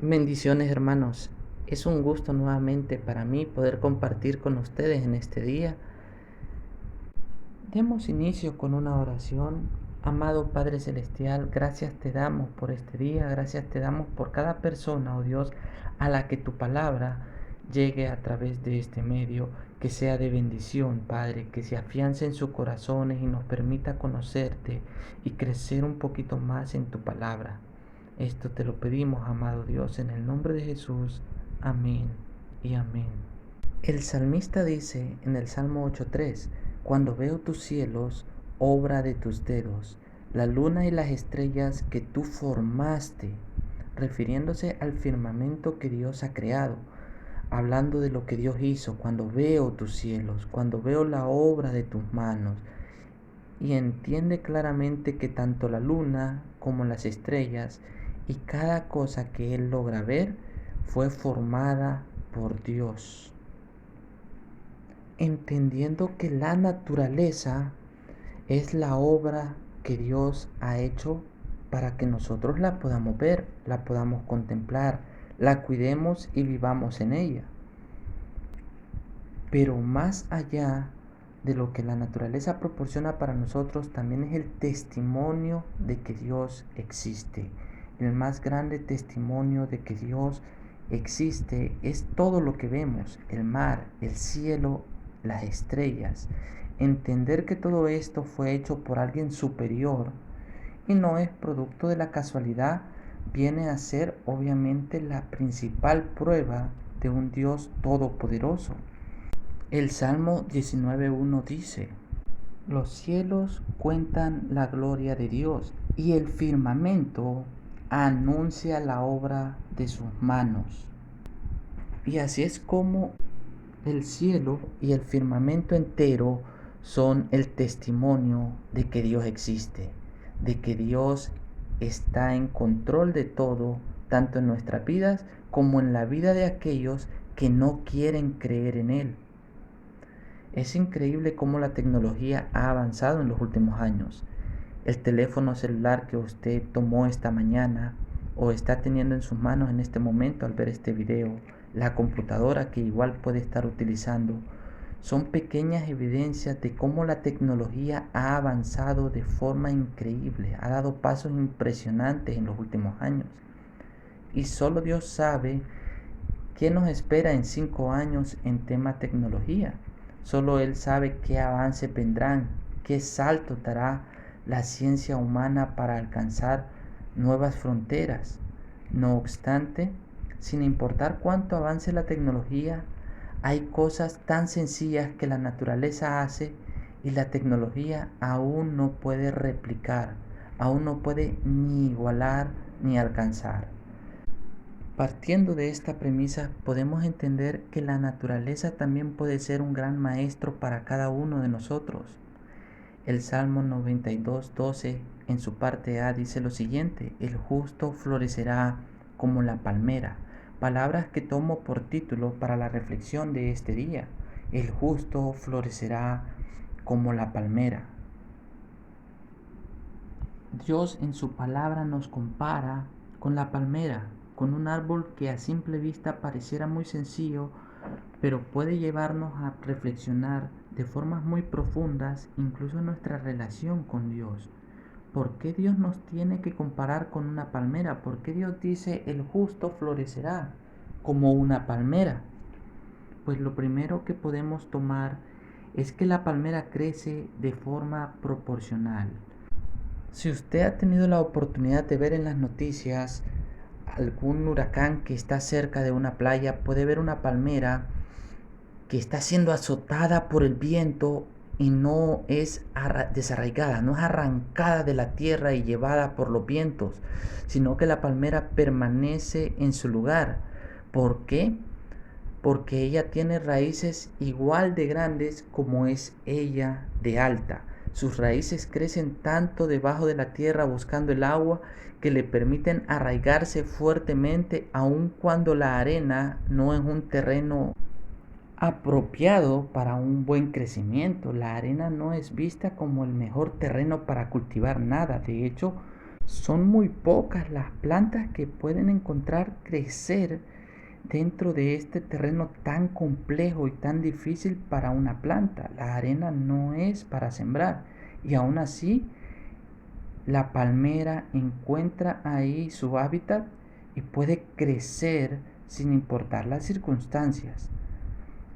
Bendiciones, hermanos. Es un gusto nuevamente para mí poder compartir con ustedes en este día. Demos inicio con una oración. Amado Padre Celestial, gracias te damos por este día, gracias te damos por cada persona, oh Dios, a la que tu palabra llegue a través de este medio, que sea de bendición, Padre, que se afiance en sus corazones y nos permita conocerte y crecer un poquito más en tu palabra. Esto te lo pedimos, amado Dios, en el nombre de Jesús. Amén y amén. El salmista dice en el Salmo 8:3, cuando veo tus cielos, obra de tus dedos, la luna y las estrellas que tú formaste, refiriéndose al firmamento que Dios ha creado, hablando de lo que Dios hizo, cuando veo tus cielos, cuando veo la obra de tus manos, y entiende claramente que tanto la luna como las estrellas y cada cosa que él logra ver fue formada por Dios. Entendiendo que la naturaleza es la obra que Dios ha hecho para que nosotros la podamos ver, la podamos contemplar, la cuidemos y vivamos en ella. Pero más allá de lo que la naturaleza proporciona para nosotros, también es el testimonio de que Dios existe. El más grande testimonio de que Dios existe es todo lo que vemos, el mar, el cielo, las estrellas. Entender que todo esto fue hecho por alguien superior y no es producto de la casualidad, viene a ser obviamente la principal prueba de un Dios todopoderoso. El Salmo 19:1 dice: los cielos cuentan la gloria de Dios y el firmamento anuncia la obra de sus manos. Y así es como el cielo y el firmamento entero son el testimonio de que Dios existe, de que Dios está en control de todo, tanto en nuestras vidas como en la vida de aquellos que no quieren creer en Él. Es increíble cómo la tecnología ha avanzado en los últimos años. El teléfono celular que usted tomó esta mañana o está teniendo en sus manos en este momento al ver este video, la computadora que igual puede estar utilizando, son pequeñas evidencias de cómo la tecnología ha avanzado de forma increíble, ha dado pasos impresionantes en los últimos años. Y solo Dios sabe qué nos espera en 5 años en tema tecnología. Solo Él sabe qué avances vendrán, qué salto dará la ciencia humana para alcanzar nuevas fronteras. No obstante, sin importar cuánto avance la tecnología, hay cosas tan sencillas que la naturaleza hace y la tecnología aún no puede replicar, aún no puede ni igualar ni alcanzar. Partiendo de esta premisa, podemos entender que la naturaleza también puede ser un gran maestro para cada uno de nosotros. El Salmo 92:12 en su parte A dice lo siguiente: el justo florecerá como la palmera. Palabras que tomo por título para la reflexión de este día. El justo florecerá como la palmera. Dios en su palabra nos compara con la palmera, con un árbol que a simple vista pareciera muy sencillo, pero puede llevarnos a reflexionar de formas muy profundas, incluso en nuestra relación con Dios. ¿Por qué Dios nos tiene que comparar con una palmera? ¿Por qué Dios dice el justo florecerá como una palmera? Pues lo primero que podemos tomar es que la palmera crece de forma proporcional. Si usted ha tenido la oportunidad de ver en las noticias algún huracán que está cerca de una playa, puede ver una palmera que está siendo azotada por el viento y no es desarraigada, no es arrancada de la tierra y llevada por los vientos, sino que la palmera permanece en su lugar. ¿Por qué? Porque ella tiene raíces igual de grandes como es ella de alta. Sus raíces crecen tanto debajo de la tierra buscando el agua que le permiten arraigarse fuertemente aun cuando la arena no es un terreno apropiado para un buen crecimiento. La arena no es vista como el mejor terreno para cultivar nada. De hecho, Son muy pocas las plantas que pueden encontrar crecer dentro de este terreno tan complejo y tan difícil para una planta. La arena no es para sembrar y aún así la palmera encuentra ahí su hábitat y puede crecer sin importar las circunstancias.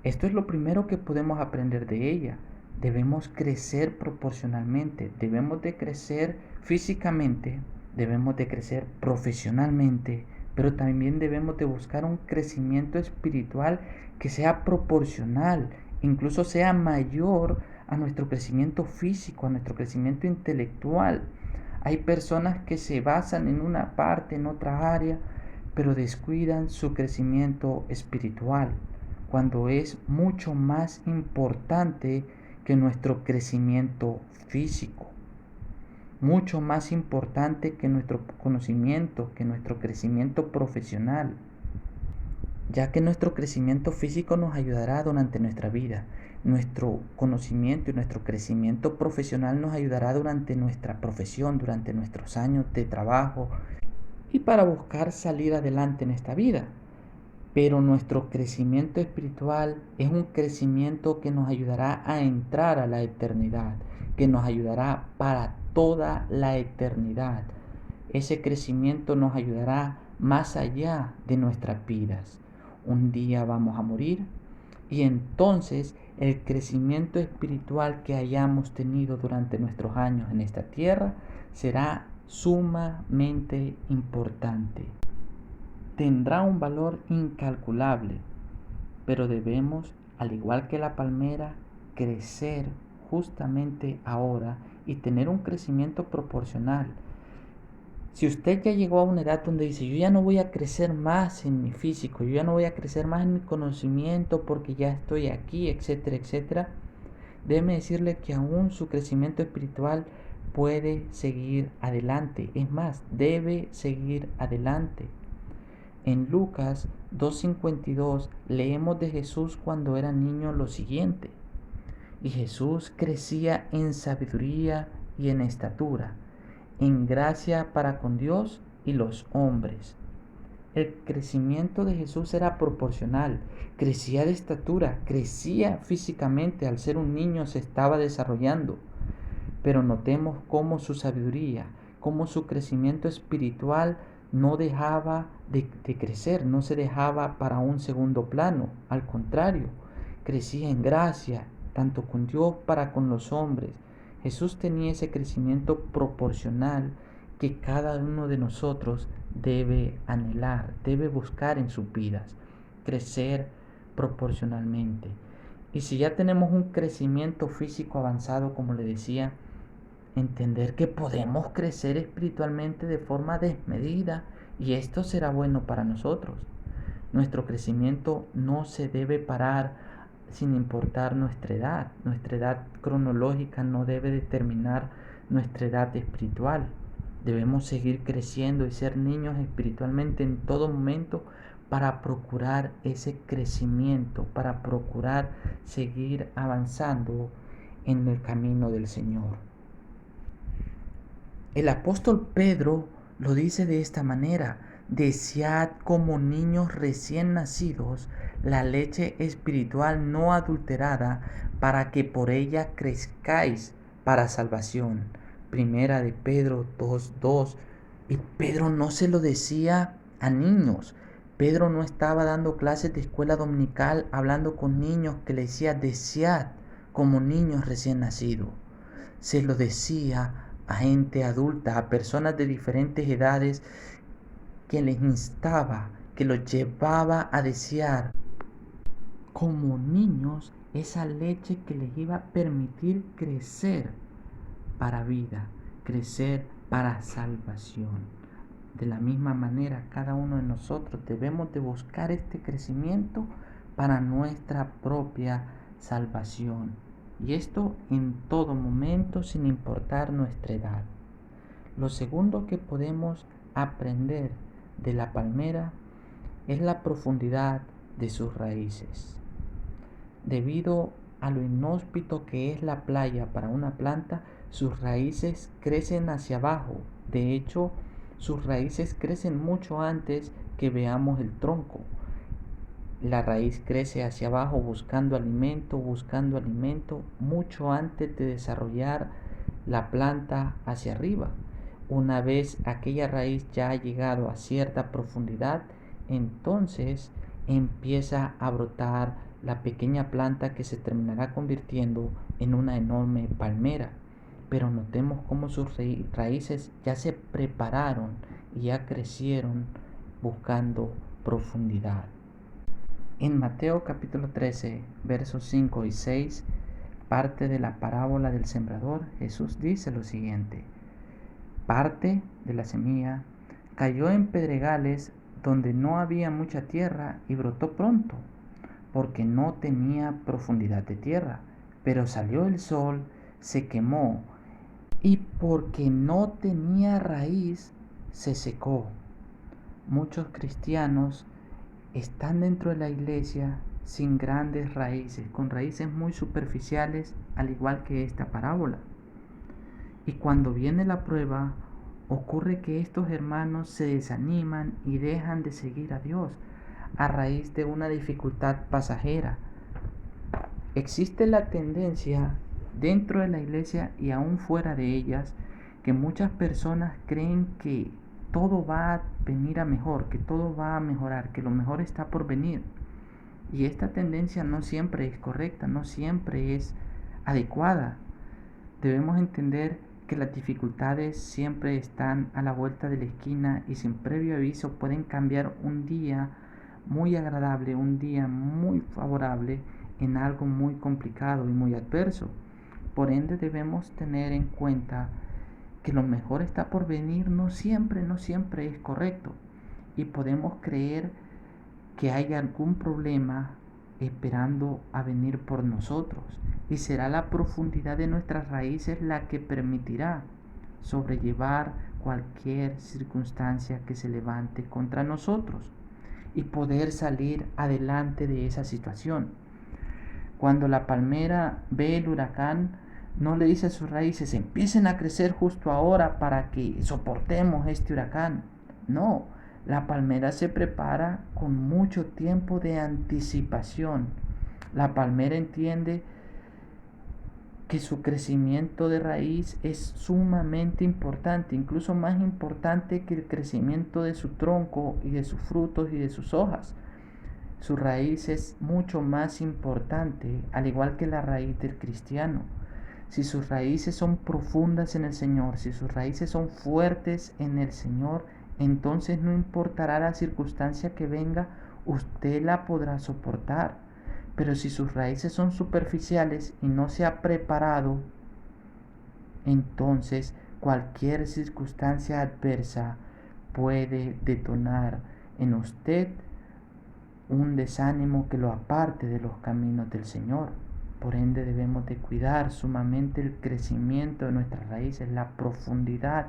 Esto es lo primero que podemos aprender de ella. Debemos crecer proporcionalmente, debemos de crecer físicamente, debemos de crecer profesionalmente, pero también debemos de buscar un crecimiento espiritual que sea proporcional, incluso sea mayor a nuestro crecimiento físico, a nuestro crecimiento intelectual. Hay personas que se basan en una parte, en otra área, pero descuidan su crecimiento espiritual, cuando es mucho más importante que nuestro crecimiento físico, mucho más importante que nuestro conocimiento, que nuestro crecimiento profesional, ya que nuestro crecimiento físico nos ayudará durante nuestra vida. Nuestro conocimiento y nuestro crecimiento profesional nos ayudará durante nuestra profesión, durante nuestros años de trabajo y para buscar salir adelante en esta vida. Pero nuestro crecimiento espiritual es un crecimiento que nos ayudará a entrar a la eternidad, que nos ayudará para toda la eternidad. Ese crecimiento nos ayudará más allá de nuestras vidas. Un día vamos a morir y entonces el crecimiento espiritual que hayamos tenido durante nuestros años en esta tierra será sumamente importante. Tendrá un valor incalculable, pero debemos, al igual que la palmera, crecer justamente ahora y tener un crecimiento proporcional. Si usted ya llegó a una edad donde dice, yo ya no voy a crecer más en mi físico, yo ya no voy a crecer más en mi conocimiento porque ya estoy aquí, etcétera, etcétera, déjeme decirle que aún su crecimiento espiritual puede seguir adelante. Es más, debe seguir adelante. En Lucas 2:52 leemos de Jesús cuando era niño lo siguiente: y Jesús crecía en sabiduría y en estatura, en gracia para con Dios y los hombres. El crecimiento de Jesús era proporcional, crecía de estatura, crecía físicamente, al ser un niño se estaba desarrollando, pero notemos cómo su sabiduría, cómo su crecimiento espiritual no dejaba de crecer, no se dejaba para un segundo plano, al contrario, crecía en gracia, tanto con Dios para con los hombres. Jesús tenía ese crecimiento proporcional que cada uno de nosotros debe anhelar, debe buscar en sus vidas, crecer proporcionalmente. Y si ya tenemos un crecimiento físico avanzado, como le decía, entender que podemos crecer espiritualmente de forma desmedida y esto será bueno para nosotros. Nuestro crecimiento no se debe parar sin importar nuestra edad cronológica no debe determinar nuestra edad espiritual. Debemos seguir creciendo y ser niños espiritualmente en todo momento para procurar ese crecimiento, para procurar seguir avanzando en el camino del Señor. El apóstol Pedro lo dice de esta manera: desead como niños recién nacidos la leche espiritual no adulterada, para que por ella crezcáis para salvación. Primera de Pedro 2:2. Y Pedro no se lo decía a niños. Pedro no estaba dando clases de escuela dominical hablando con niños que le decía desead como niños recién nacidos. Se lo decía a gente adulta, a personas de diferentes edades, que les instaba, que los llevaba a desear como niños esa leche que les iba a permitir crecer para vida, crecer para salvación. De la misma manera, cada uno de nosotros debemos de buscar este crecimiento para nuestra propia salvación. Y esto en todo momento, sin importar nuestra edad. Lo segundo que podemos aprender de la palmera es la profundidad de sus raíces. Debido a lo inhóspito que es la playa para una planta, sus raíces crecen hacia abajo, De hecho, sus raíces crecen mucho antes que veamos el tronco. La raíz crece hacia abajo buscando alimento, mucho antes de desarrollar la planta hacia arriba. Una vez aquella raíz ya ha llegado a cierta profundidad, entonces empieza a brotar la pequeña planta que se terminará convirtiendo en una enorme palmera. Pero notemos cómo sus raíces ya se prepararon y ya crecieron buscando profundidad. En Mateo capítulo 13, versos 5 y 6, parte de la parábola del sembrador, Jesús dice lo siguiente: parte de la semilla cayó en pedregales donde no había mucha tierra y brotó pronto, porque no tenía profundidad de tierra. Pero salió el sol, se quemó, y porque no tenía raíz, se secó. Muchos cristianos están dentro de la iglesia sin grandes raíces, con raíces muy superficiales, al igual que esta parábola. Y cuando viene la prueba, ocurre que estos hermanos se desaniman y dejan de seguir a Dios a raíz de una dificultad pasajera. Existe la tendencia dentro de la iglesia y aún fuera de ellas que muchas personas creen que todo va a venir a mejor, que todo va a mejorar, que lo mejor está por venir. Y esta tendencia no siempre es correcta, no siempre es adecuada. Debemos entender que las dificultades siempre están a la vuelta de la esquina y sin previo aviso pueden cambiar un día muy agradable, un día muy favorable, en algo muy complicado y muy adverso. Por ende debemos tener en cuenta que lo mejor está por venir no siempre es correcto. Y podemos creer que hay algún problema esperando a venir por nosotros. Y será la profundidad de nuestras raíces la que permitirá sobrellevar cualquier circunstancia que se levante contra nosotros y poder salir adelante de esa situación. Cuando la palmera ve el huracán, no le dice a sus raíces: empiecen a crecer justo ahora para que soportemos este huracán. No, la palmera se prepara con mucho tiempo de anticipación. La palmera entiende que su crecimiento de raíz es sumamente importante, incluso más importante que el crecimiento de su tronco y de sus frutos y de sus hojas. Su raíz es mucho más importante, al igual que la raíz del cristiano. Si sus raíces son profundas en el Señor, si sus raíces son fuertes en el Señor, entonces no importará la circunstancia que venga, usted la podrá soportar. Pero si sus raíces son superficiales y no se ha preparado, entonces cualquier circunstancia adversa puede detonar en usted un desánimo que lo aparte de los caminos del Señor. Por ende debemos de cuidar sumamente el crecimiento de nuestras raíces, la profundidad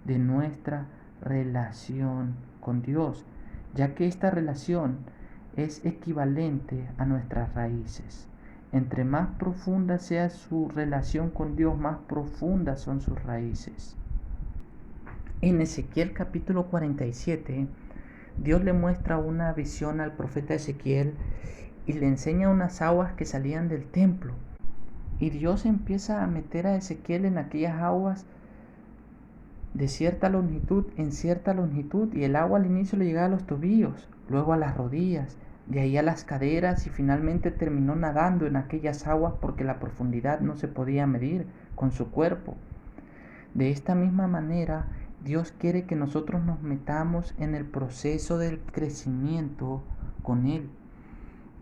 de nuestra relación con Dios, ya que esta relación es equivalente a nuestras raíces. Entre más profunda sea su relación con Dios, más profundas son sus raíces. En Ezequiel capítulo 47, Dios le muestra una visión al profeta Ezequiel y le enseña unas aguas que salían del templo. Y Dios empieza a meter a Ezequiel en aquellas aguas de cierta longitud, en cierta longitud, y el agua al inicio le llegaba a los tobillos, luego a las rodillas, de ahí a las caderas, y finalmente terminó nadando en aquellas aguas porque la profundidad no se podía medir con su cuerpo. De esta misma manera, Dios quiere que nosotros nos metamos en el proceso del crecimiento con Él,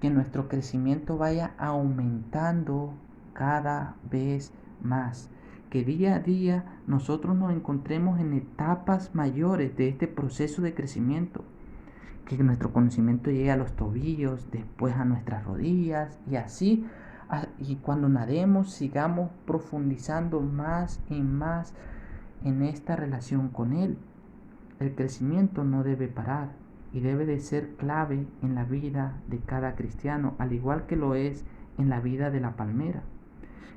que nuestro crecimiento vaya aumentando cada vez más, que día a día nosotros nos encontremos en etapas mayores de este proceso de crecimiento, que nuestro conocimiento llegue a los tobillos, después a nuestras rodillas y así, y cuando nademos sigamos profundizando más y más en esta relación con Él. El crecimiento no debe parar y debe de ser clave en la vida de cada cristiano, al igual que lo es en la vida de la palmera.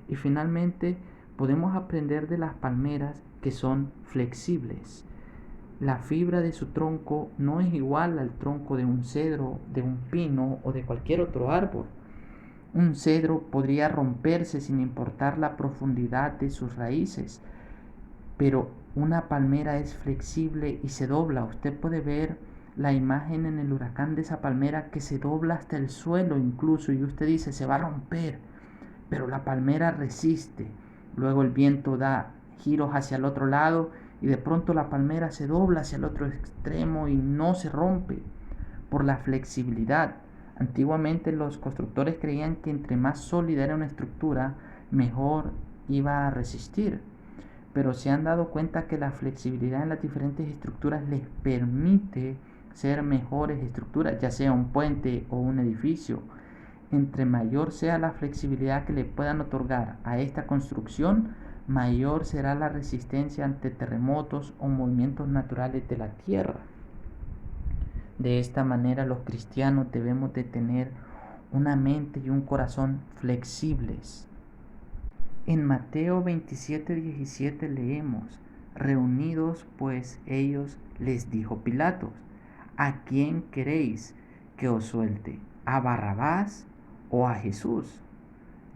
Y finalmente podemos aprender de las palmeras que son flexibles. La fibra de su tronco no es igual al tronco de un cedro, de un pino o de cualquier otro árbol. Un cedro podría romperse sin importar la profundidad de sus raíces, pero una palmera es flexible y se dobla. Usted puede ver la imagen en el huracán de esa palmera que se dobla hasta el suelo incluso, y usted dice se va a romper, pero la palmera resiste. Luego el viento da giros hacia el otro lado y de pronto la palmera se dobla hacia el otro extremo y no se rompe por la flexibilidad. Antiguamente los constructores creían que entre más sólida era una estructura, mejor iba a resistir, pero se han dado cuenta que la flexibilidad en las diferentes estructuras les permite ser mejores estructuras, ya sea un puente o un edificio. Entre mayor sea la flexibilidad que le puedan otorgar a esta construcción, mayor será la resistencia ante terremotos o movimientos naturales de la tierra. De esta manera los cristianos debemos de tener una mente y un corazón flexibles. En Mateo 27:17 leemos: reunidos pues ellos, les dijo Pilato: ¿a quién queréis que os suelte? ¿A Barrabás o a Jesús,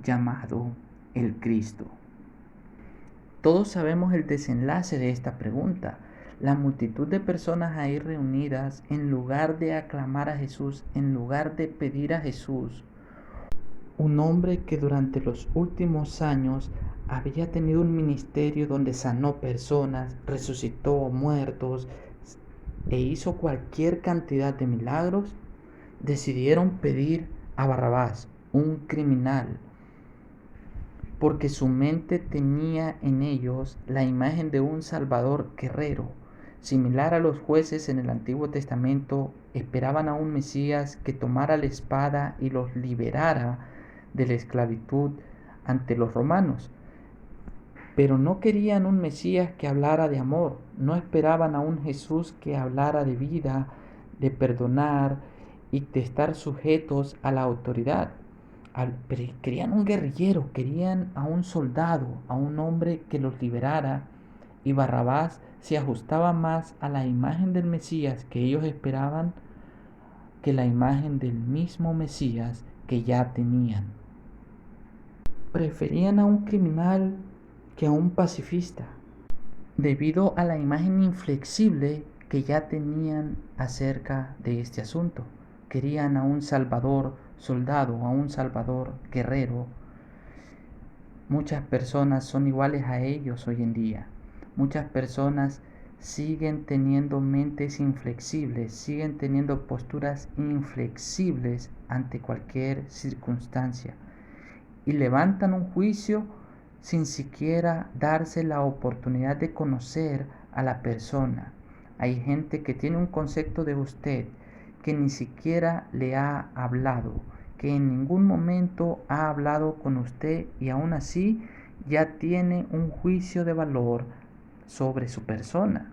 llamado el Cristo? Todos sabemos el desenlace de esta pregunta. La multitud de personas ahí reunidas, en lugar de aclamar a Jesús, en lugar de pedir a Jesús, un hombre que durante los últimos años había tenido un ministerio donde sanó personas, resucitó muertos e hizo cualquier cantidad de milagros, decidieron pedir a Barrabás, un criminal, porque su mente tenía en ellos la imagen de un Salvador guerrero. Similar a los jueces en el Antiguo Testamento, esperaban a un Mesías que tomara la espada y los liberara de la esclavitud ante los romanos. Pero no querían un Mesías que hablara de amor, no esperaban a un Jesús que hablara de vida, de perdonar y de estar sujetos a la autoridad. Pero querían un guerrillero, querían a un soldado, a un hombre que los liberara, y Barrabás se ajustaba más a la imagen del Mesías que ellos esperaban que la imagen del mismo Mesías que ya tenían. Preferían a un criminal que a un pacifista, debido a la imagen inflexible que ya tenían acerca de este asunto. Querían a un Salvador soldado, a un Salvador guerrero. Muchas personas son iguales a ellos hoy en día. Muchas personas siguen teniendo mentes inflexibles, siguen teniendo posturas inflexibles ante cualquier circunstancia y levantan un juicio sin siquiera darse la oportunidad de conocer a la persona. Hay gente que tiene un concepto de usted que ni siquiera le ha hablado, que en ningún momento ha hablado con usted, y aún así ya tiene un juicio de valor sobre su persona.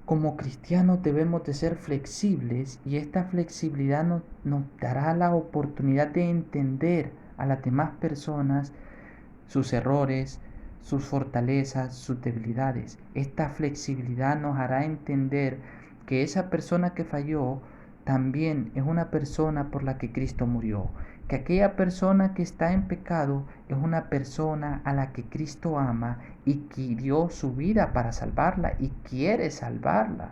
Como cristianos debemos de ser flexibles, y esta flexibilidad nos dará la oportunidad de entender a las demás personas, sus errores, sus fortalezas, sus debilidades. Esta flexibilidad nos hará entender que esa persona que falló también es una persona por la que Cristo murió, que aquella persona que está en pecado es una persona a la que Cristo ama y que dio su vida para salvarla y quiere salvarla.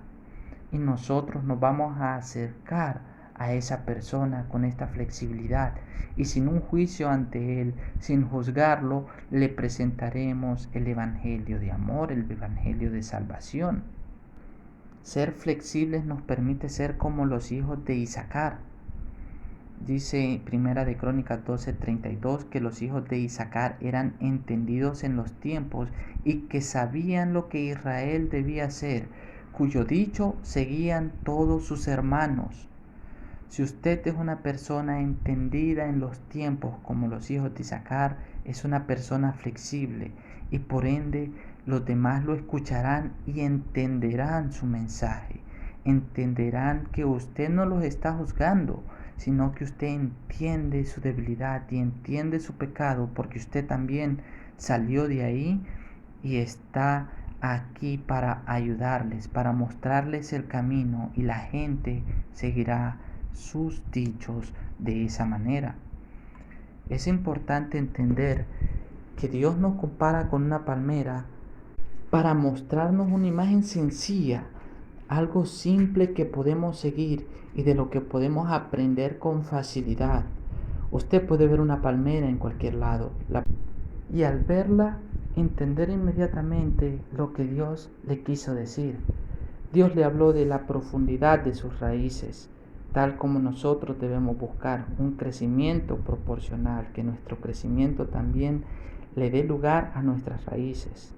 Y nosotros nos vamos a acercar a esa persona con esta flexibilidad, y sin un juicio ante él, sin juzgarlo, le presentaremos el evangelio de amor, el evangelio de salvación. Ser flexibles nos permite ser como los hijos de Isaacar. Dice Primera de Crónicas 12:32 que los hijos de Isaacar eran entendidos en los tiempos y que sabían lo que Israel debía hacer, cuyo dicho seguían todos sus hermanos. Si usted es una persona entendida en los tiempos como los hijos de Isaacar, es una persona flexible, y por ende los demás lo escucharán y entenderán su mensaje. Entenderán que usted no los está juzgando, sino que usted entiende su debilidad y entiende su pecado, porque usted también salió de ahí y está aquí para ayudarles, para mostrarles el camino, y la gente seguirá sus dichos de esa manera. Es importante entender que Dios nos compara con una palmera para mostrarnos una imagen sencilla, algo simple que podemos seguir y de lo que podemos aprender con facilidad. Usted puede ver una palmera en cualquier lado y al verla entender inmediatamente lo que Dios le quiso decir. Dios le habló de la profundidad de sus raíces, tal como nosotros debemos buscar un crecimiento proporcional, que nuestro crecimiento también le dé lugar a nuestras raíces.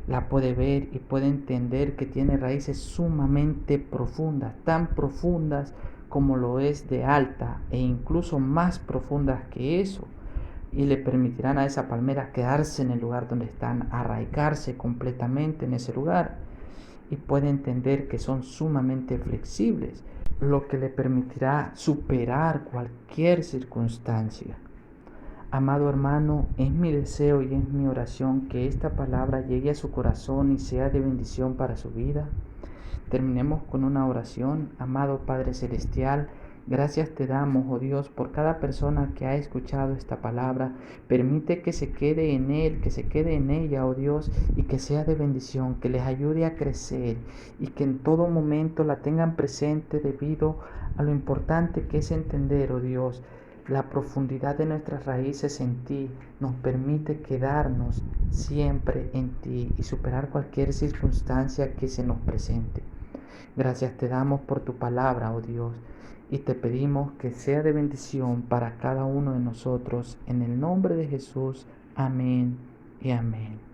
La puede ver y puede entender que tiene raíces sumamente profundas, tan profundas como lo es de alta e incluso más profundas que eso, y le permitirán a esa palmera quedarse en el lugar donde están, arraigarse completamente en ese lugar, y puede entender que son sumamente flexibles, lo que le permitirá superar cualquier circunstancia. Amado hermano, es mi deseo y es mi oración que esta palabra llegue a su corazón y sea de bendición para su vida. Terminemos con una oración. Amado Padre Celestial, gracias te damos, oh Dios, por cada persona que ha escuchado esta palabra. Permite que se quede en él, que se quede en ella, oh Dios, y que sea de bendición, que les ayude a crecer y que en todo momento la tengan presente debido a lo importante que es entender, oh Dios, la profundidad de nuestras raíces en ti nos permite quedarnos siempre en ti y superar cualquier circunstancia que se nos presente. Gracias te damos por tu palabra, oh Dios, y te pedimos que sea de bendición para cada uno de nosotros. En el nombre de Jesús, amén y amén.